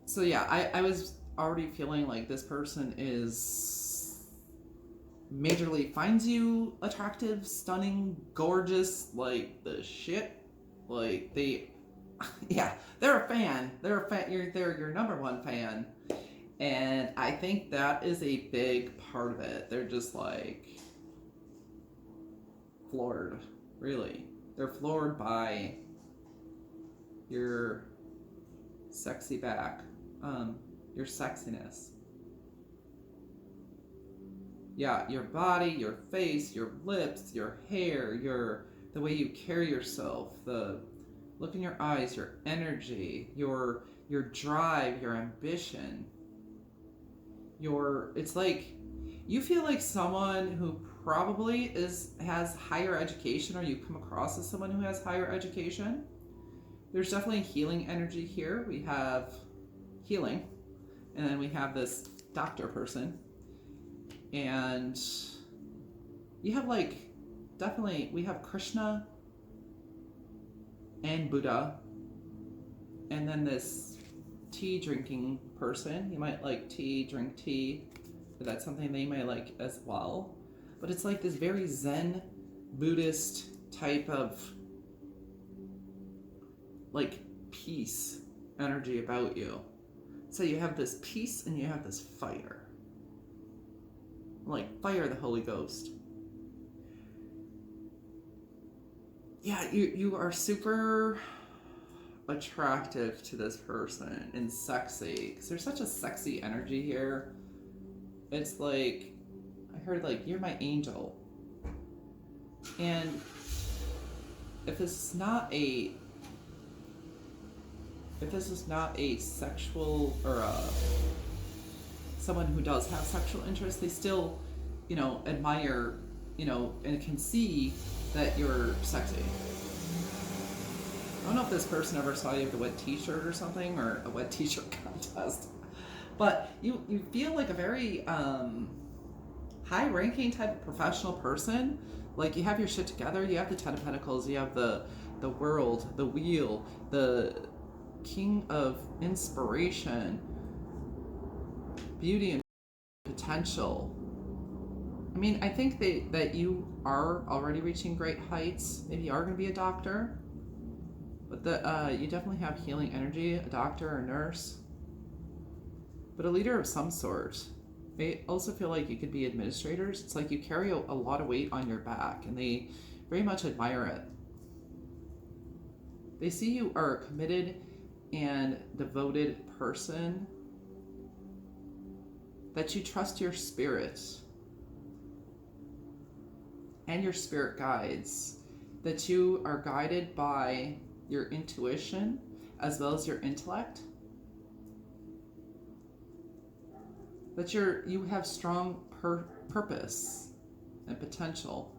So yeah, I was already feeling like this person is majorly finds you attractive, stunning, gorgeous, like the shit. Like yeah, they're a fan. They're a fan. They're your number one fan, and I think that is a big part of it. They're just like floored, really. They're floored by your sexy back, your sexiness. Yeah, your body, your face, your lips, your hair, the way you carry yourself, the look in your eyes, your energy, your drive, your ambition. It's like you feel like someone who probably has higher education, or you come across as someone who has higher education. There's definitely healing energy here. We have healing, and then we have this doctor person, and you have definitely we have Krishna and Buddha, and then this tea drinking person. You might like tea, drink tea, but that's something they might like as well. But it's like this very Zen Buddhist type of like peace energy about you. So you have this peace and you have this fire. Like fire, the Holy Ghost. Yeah, you are super attractive to this person and sexy, because there's such a sexy energy here. It's like, I heard like, you're my angel. And if this is not a sexual or someone who does have sexual interest, they still, admire, and can see that you're sexy. I don't know if this person ever saw you with a wet t-shirt or something, or a wet t-shirt contest, but you feel like a very high-ranking type of professional person. Like you have your shit together. You have the Ten of Pentacles. You have the world, the wheel, the King of Inspiration, beauty and potential. I mean, I think that you are already reaching great heights. Maybe you are going to be a doctor, but you definitely have healing energy, a doctor or nurse. but a leader of some sort. I also feel like you could be administrators. It's like you carry a lot of weight on your back, and they very much admire it. They see you are a committed and devoted person, that you trust your spirit and your spirit guides, that you are guided by your intuition as well as your intellect, that you have strong purpose and potential.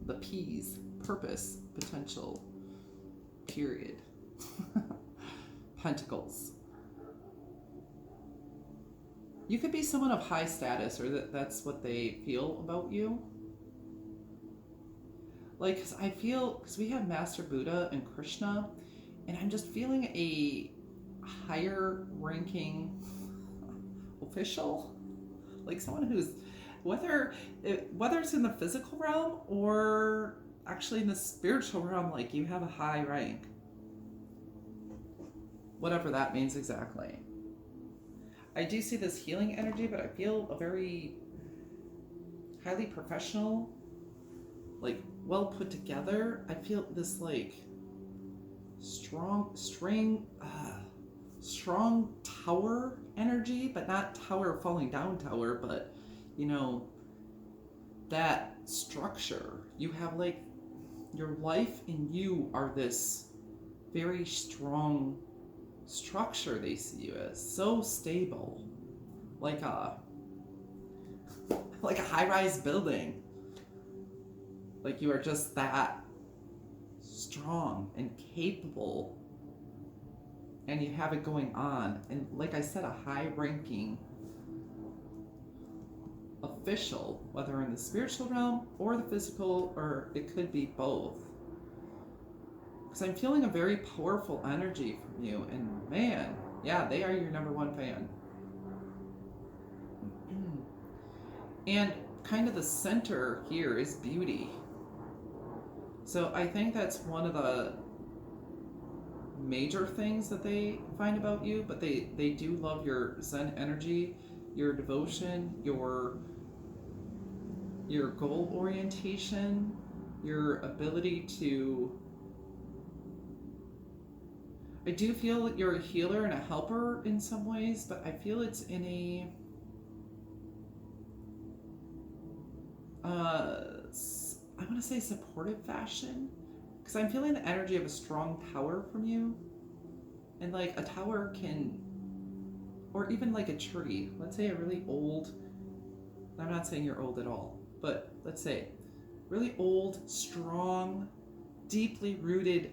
The P's, purpose, potential, period. Pentacles. You could be someone of high status, or that's what they feel about you. Like, cause I feel, because we have Master Buddha and Krishna, and I'm just feeling a higher ranking official, like someone who's, whether it's in the physical realm or actually in the spiritual realm, like you have a high rank, whatever that means exactly. I do see this healing energy, but I feel a very highly professional, like well put together. I feel this like strong tower energy, but not tower falling down tower, but you know, that structure. You have like your life and you are this very strong structure. They see you as so stable, like a high-rise building. Like you are just that strong and capable, and you have it going on. And like I said, a high-ranking official, whether in the spiritual realm or the physical, or it could be both. Because I'm feeling a very powerful energy from you, and man, yeah, they are your number one fan. And kind of the center here is beauty. So I think that's one of the major things that they find about you, but they do love your Zen energy, your devotion, your goal orientation, your ability to... I do feel that you're a healer and a helper in some ways, but I feel it's in a I want to say supportive fashion, because I'm feeling the energy of a strong tower from you. And like a tower can, or even like a tree, let's say a really old, I'm not saying you're old at all, but let's say really old, strong, deeply rooted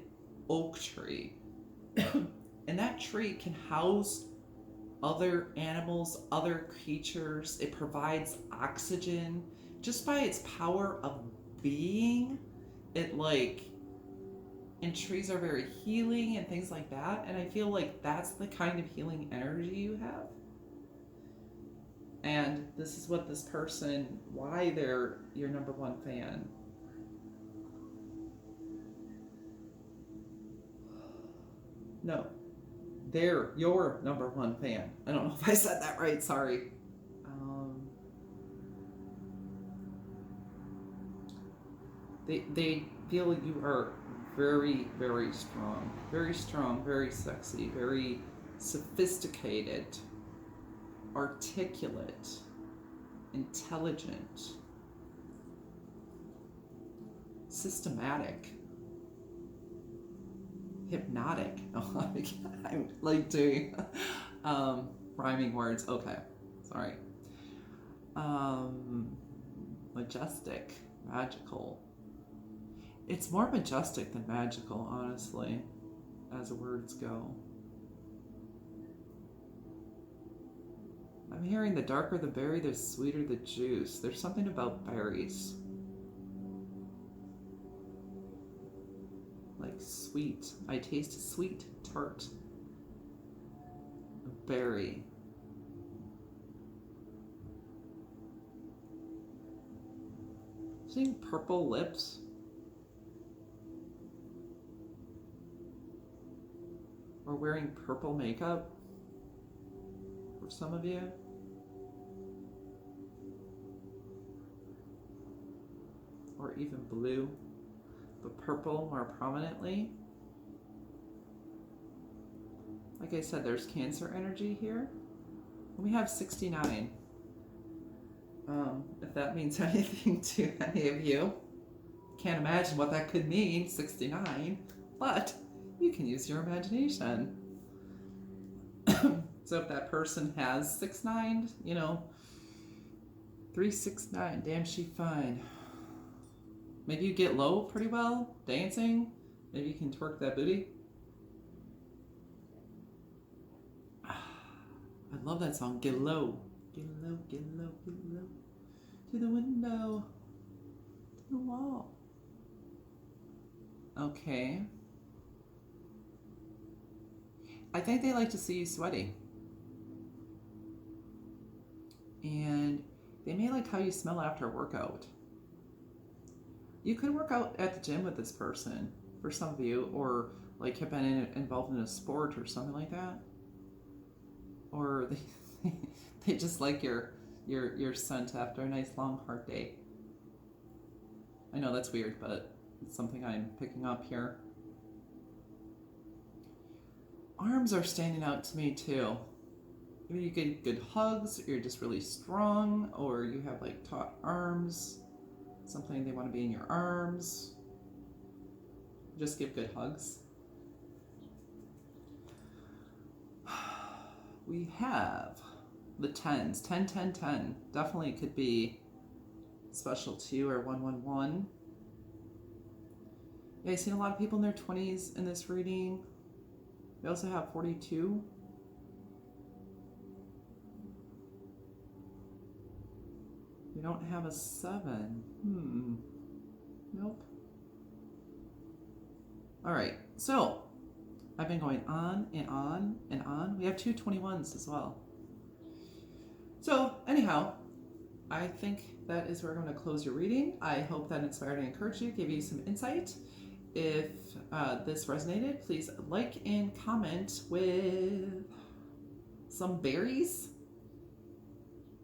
oak tree. And that tree can house other animals, other creatures. It provides oxygen just by its power of being. It like, and trees are very healing and things like that. And I feel like that's the kind of healing energy you have. And this is what this person, why they're your number one fan. No, they're your number one fan. I don't know if I said that right, sorry. They feel you are very, very strong, very sexy, very sophisticated, articulate, intelligent, systematic, hypnotic. Oh, I'm like doing rhyming words. Okay, sorry. Majestic, magical. It's more majestic than magical, honestly, as words go. I'm hearing the darker the berry, the sweeter the juice. There's something about berries. Like sweet. I taste a sweet, tart berry. Seeing purple lips. Or wearing purple makeup. for some of you. Or even blue, but purple more prominently. Like I said, there's Cancer energy here. We have 69. If that means anything to any of you. Can't imagine what that could mean, 69, but you can use your imagination. So if that person has 6'9", you know, 369, damn she fine. Maybe you get low pretty well, dancing. Maybe you can twerk that booty. I love that song, Get Low. Get low, get low, get low. To the window, to the wall. Okay. I think they like to see you sweaty. And they may like how you smell after a workout. You could work out at the gym with this person for some of you, or like have been involved in a sport or something like that. Or they just like your scent after a nice long hard day. I know that's weird, but it's something I'm picking up here. Arms are standing out to me too. Maybe you get good hugs, or you're just really strong, or you have like taut arms. Something they want to be in your arms. Just give good hugs. We have the 10s. 10, 10, 10. Definitely could be special to you, or 111. Yeah, I've seen a lot of people in their 20s in this reading. We also have 42. We don't have a 7. Nope. All right, so I've been going on and on and on. We have two 21s as well. So anyhow, I think that is where we're going to close your reading. I hope that inspired and encouraged you, gave you some insight. If this resonated, please like and comment with some berries.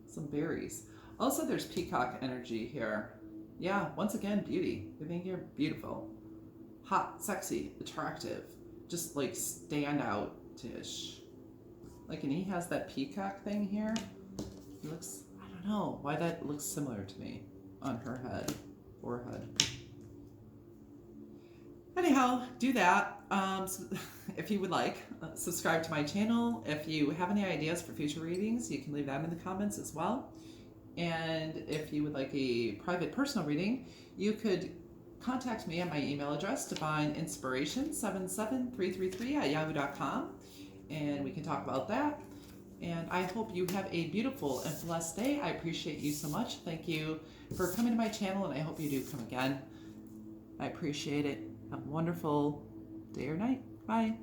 Some berries. Also, there's peacock energy here. Yeah, once again, beauty. I think you're beautiful. Hot, sexy, attractive. Just like stand out-ish. Like, and he has that peacock thing here. It looks, I don't know why that looks similar to me on her head, forehead. Anyhow, do that. If you would like, subscribe to my channel. If you have any ideas for future readings, you can leave that in the comments as well. And if you would like a private personal reading, you could contact me at my email address, divineinspiration77333@yahoo.com, and we can talk about that. And I hope you have a beautiful and blessed day. I appreciate you so much. Thank you for coming to my channel, and I hope you do come again. I appreciate it. Have a wonderful day or night. Bye.